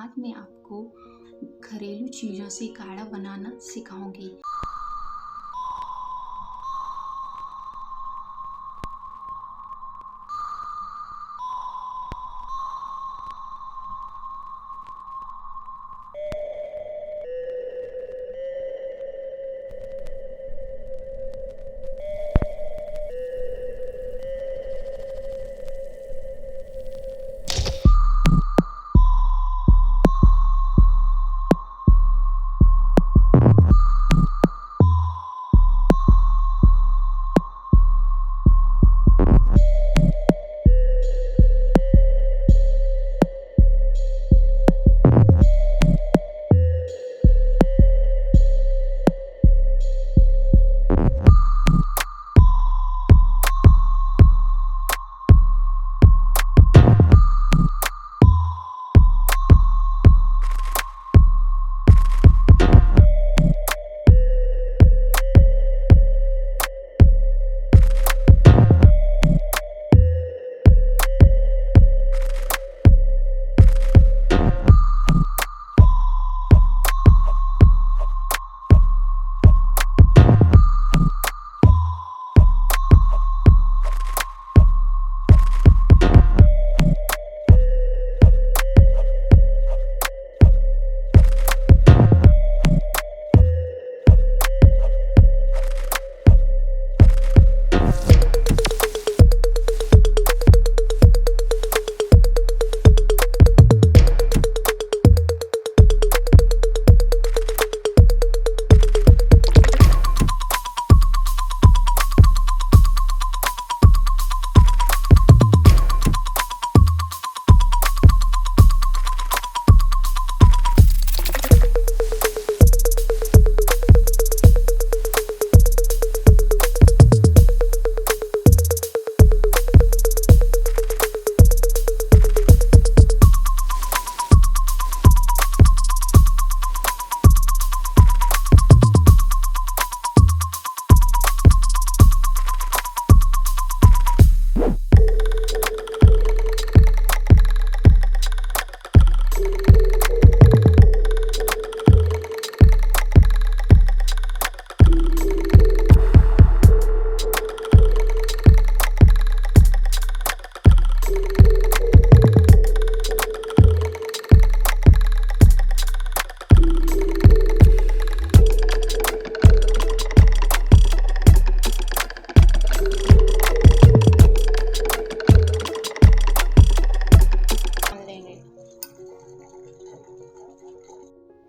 आज मैं आपको घरेलू चीज़ों से काढ़ा बनाना सिखाऊंगी।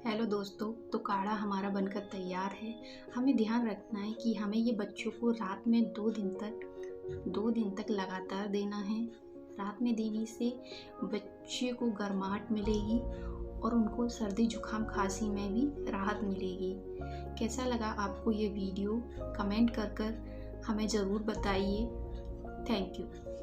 हेलो दोस्तों, तो काढ़ा हमारा बनकर तैयार है। हमें ध्यान रखना है कि हमें ये बच्चों को रात में 2 दिन तक लगातार देना है। रात में देने से बच्चे को गर्माहट मिलेगी और उनको सर्दी जुकाम खांसी में भी राहत मिलेगी। कैसा लगा आपको ये वीडियो? कमेंट कर हमें ज़रूर बताइए। Thank you.